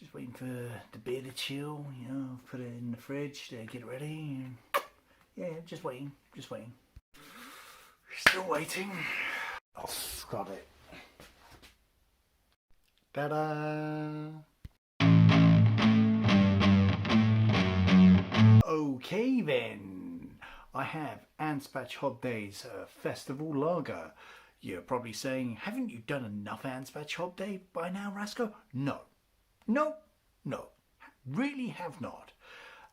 Just waiting for the beer to chill, you know, put it in the fridge to get it ready. Yeah, just waiting. Still waiting. Oh, got it. Ta-da! Okay then, I have Anspach Hobday's Festival Lager. You're probably saying, haven't you done enough Anspach Hobday by now, Rasko? No, really have not.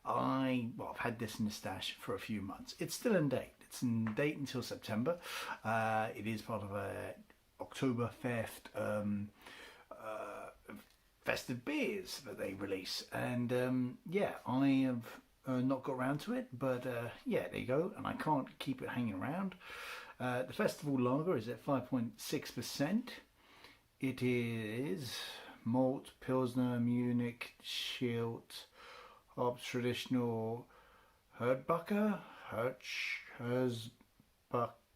I've had this in the stash for a few months. It's still in date. It's in date until September. It is part of a Oktoberfest festive beers that they release, and yeah, I have not got around to it, but yeah, there you go. And I can't keep it hanging around. The festival lager is at 5.6%. It is malt, pilsner, Munich, Schilt, hops, traditional Herdbacher, Herzbach,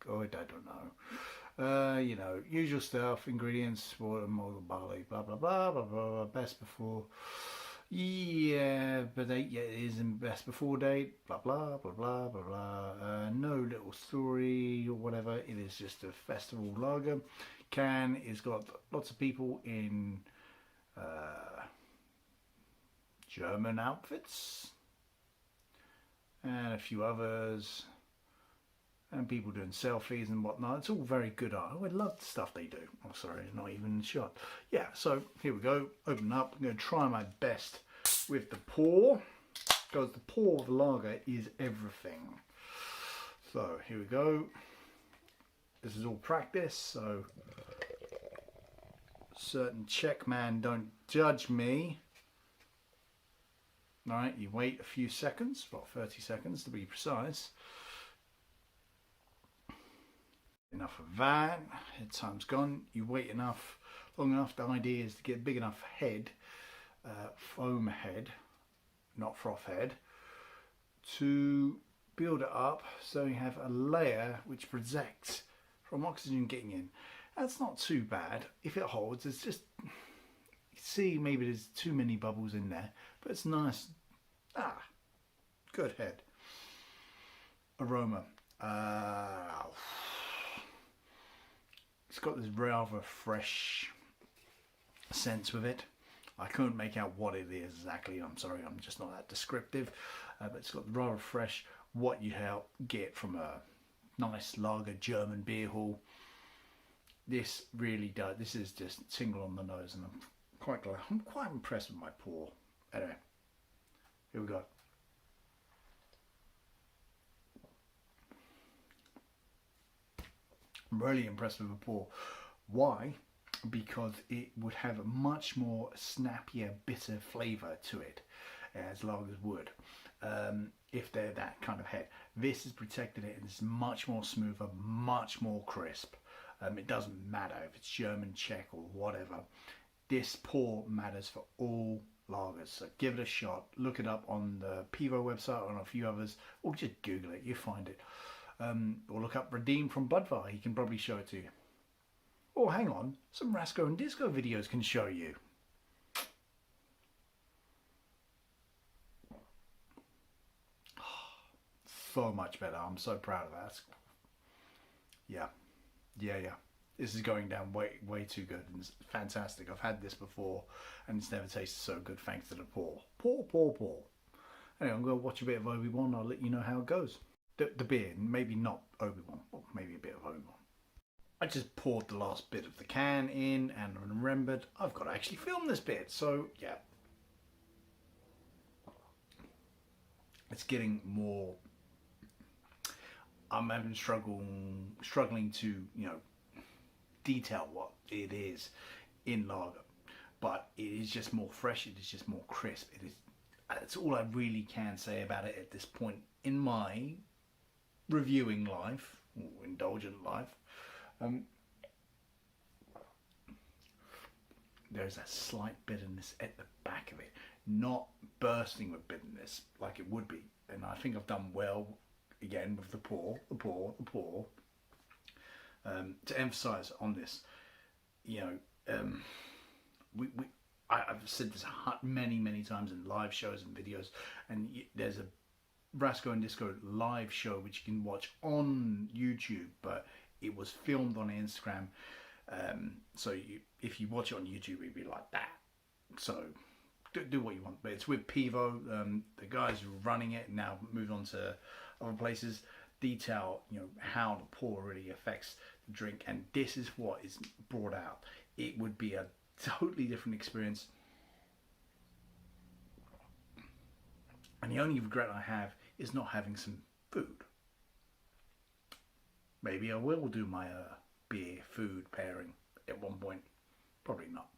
oh, I don't know. You know, usual stuff, ingredients, water, malt, barley, blah, blah, blah, blah, blah, best before. Yeah, but it is in best before date, blah, blah, blah, blah, blah, blah. No little story or whatever. It is just a festival lager. Can is got lots of people in German outfits and a few others, and people doing selfies and whatnot. It's all very good art. I love the stuff they do. Oh, sorry, not even shot. Yeah, so here we go. Open up. I'm going to try my best with the pour, because the pour of the lager is everything. So here we go. This is all practice, so certain Czech man, don't judge me. Alright, you wait a few seconds, about 30 seconds to be precise. Enough of that. Head time's gone. You wait long enough. The idea is to get a big enough head, foam head, not froth head, to build it up so you have a layer which protects from oxygen getting in. That's not too bad. If it holds, it's just, you see, maybe there's too many bubbles in there, but it's nice. Good head. Aroma. It's got this rather fresh sense with it. I couldn't make out what it is exactly. I'm sorry, I'm just not that descriptive. But it's got rather fresh, what you get from a nice lager German beer hall. This really does. This is just tingle on the nose, and I'm quite glad. I'm quite impressed with my pour. Anyway, here we go. I'm really impressed with the pour. Why? Because it would have a much more snappier, bitter flavour to it, as lagers would, if they're that kind of head. This has protected it, and it's much more smoother, much more crisp. It doesn't matter if it's German, Czech or whatever. This pour matters for all lagers. So give it a shot. Look it up on the Pivo website or on a few others, or just Google it. You find it. Or look up Redeem from Budvar. He can probably show it to you. Or hang on, some Rasko and Disco videos can show you. So much better. I'm so proud of that. Yeah. This is going down way too good, and it's fantastic. I've had this before and it's never tasted so good thanks to the pour. Pour. Anyway, I'm going to watch a bit of Obi-Wan. I'll let you know how it goes. The beer, maybe not Obi-Wan, well, maybe a bit of Obi-Wan. I just poured the last bit of the can in and remembered I've got to actually film this bit. So yeah, it's getting more. I'm having struggling to, you know, detail what it is in lager, but it is just more fresh. It is just more crisp. It is. That's all I really can say about it at this point in my reviewing life, or indulgent life. There's a slight bitterness at the back of it, not bursting with bitterness like it would be, and I think I've done well again with the pour, to emphasize on this. You know, I've said this many times in live shows and videos, and there's a Rasko and Disco live show which you can watch on YouTube, but it was filmed on Instagram. So if you watch it on YouTube, it'd be like that. So do what you want, but it's with Pivo. The guys who are running it now moved on to other places. Detail, how the pour really affects the drink, and this is what is brought out. It would be a totally different experience, and the only regret I have is not having some food. Maybe I will do my beer food pairing at one point. Probably not.